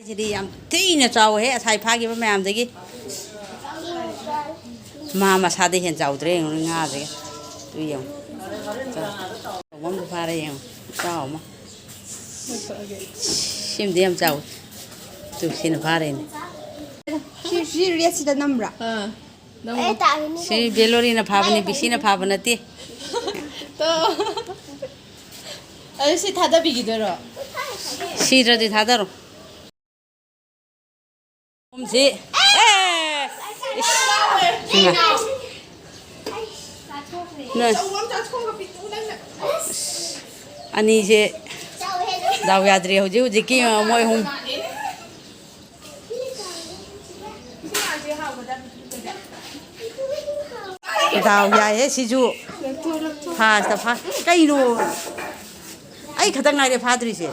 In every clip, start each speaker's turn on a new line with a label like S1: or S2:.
S1: ꯁꯤꯗꯤ ꯌꯥꯝ ꯊꯤꯅ ꯆꯥꯎꯋꯦ ꯑꯁꯥꯏ ꯐꯥꯈꯤꯕ ꯃꯌꯥꯝꯗꯒꯤ ꯃꯥ ꯃꯁꯥꯗ ꯍꯦꯟ ꯆꯥꯎꯗ꯭ꯔꯦ ꯌꯦꯡꯉꯨ ꯉꯥꯁꯤꯒ ꯇꯨ ꯌꯦꯡꯉꯨ ꯑꯃꯁꯨ ꯐꯥꯔꯦ ꯌꯦꯡꯉꯨ ꯆꯥꯎ ꯑꯃ ꯁꯤꯃꯗꯤ ꯌꯥꯝ ꯆꯥꯎꯋꯤ ꯇꯨ ꯁꯤꯅ ꯐꯥꯔꯦꯅꯦ
S2: ꯁꯤ ꯔꯦꯠꯁꯤꯗ ꯅꯝꯕ꯭ꯔꯥ
S1: ꯁꯤ ꯕꯦꯂꯣꯔꯤꯅ ꯐꯥꯕꯅꯤ ꯕꯤꯁꯤꯅ ꯐꯥꯕ ꯅꯠꯇꯦ
S2: ꯑꯗꯨ ꯁꯤ ꯊꯥꯗꯕꯤꯈꯤꯗꯣꯏꯔോ
S1: 시저지 닫아로. 홈지. 네. 아니 이제 나왜 아들이 오지 오지기 뭐 홈. 다우야에 시주. 파스타 파. 까이로. 아이 가장 나이래 파들이지.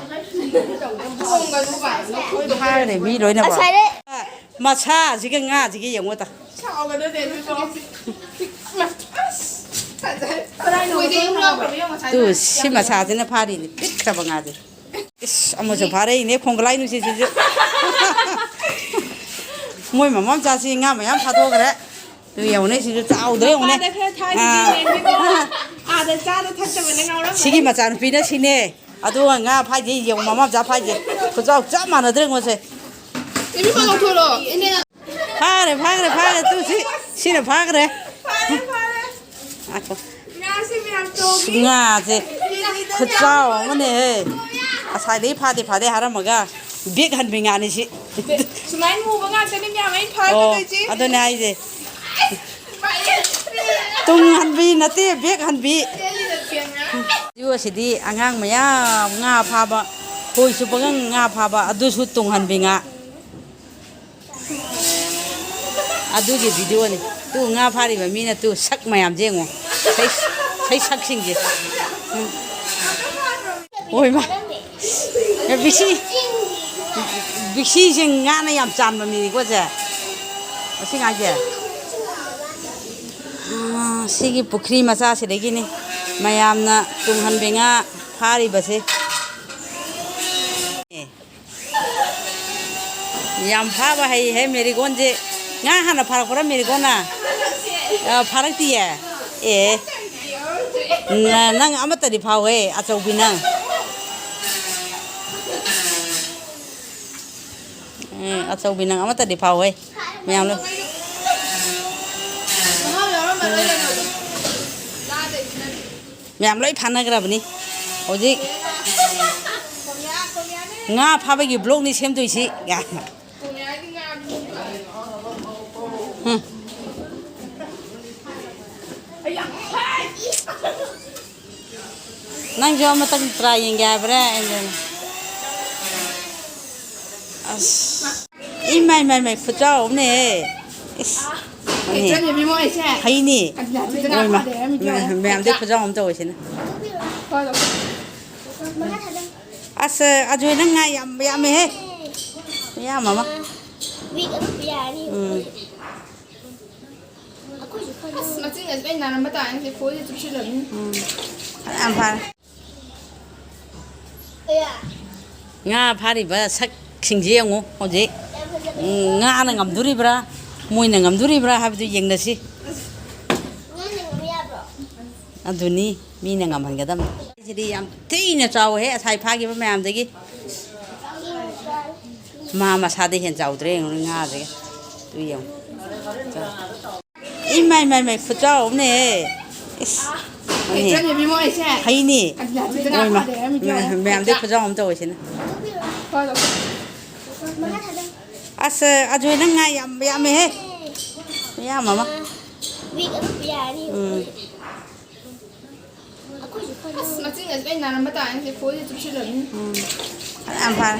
S1: 파래 미 로이나 봐. 마차 지금 가 지금 영어다. 또 심마차지는 파리니 삐끗하방 아들. 어머 저 파래 내 콩글라이 누시 주주. 뭐이 맘 자시 nga mày 파도 그래. 또 영어네 시주 짜오더래 오네. 시기 마차는 비나 시네. 아도 nga 파지 영 맘 자 파지. 그저 짜 많아들 거세. 파그래 또 시는 파그래. nga지 그저 오네. 아사리 파디 하라마가 빅 한빙 아니시.
S2: 수마인 무방아 때는 야마인 파거지.
S1: 아도네 이제 tung 한비 나때 빅 한비. 이것이디 안강 뭐야 nga 파바 호이수 버강 nga 파바 아두수 tung 한빙아. 아두게 비디오니 또 nga 파리바 미나 또 sắc 마얌 쟁어 새 삭싱지 오이마 비시 nga 나 얌 짠바 미고제 어싱아제 시기 부크리 마사 시래기니 마얌나 tung 한빙아 파리바세 얌 파바 해 메리곤제 nga hana parak pura mirigona parak tiya nang amata di pawe atau binang atau binang amata di pawe meyang lo meyang lo ipana kera bini oji nga pabe ki blog ni sem tu isi ya nang jo matang trying gabra and then mai phuchao ne hay ni mẹ đi phuchao om to xin asa ajoi nang ngai yam me he ya mama
S2: 마침에 맨 나는 마다 아닌데 보여줘 주시려니.
S1: 안 파. nga 파리 봐 sắc 싱지영고 어제 nga는 감두리브라 모이는 감두리브라 하비도 영나시 아두니 미는 감한 게담 이들이 ям 띠네 짜오해 아사이 파기바 매암데기 마마 사데 현 짜오드래 nga지게 뚜영 이마이 푸자 없네 하이니 오이마 매암데 푸자 엄도 오시네 아스 아주 năng 얌 해. 야 마마.
S2: 마침에 맨 나는 마다 아닌데 보여줘 주시려니.
S1: 안 파.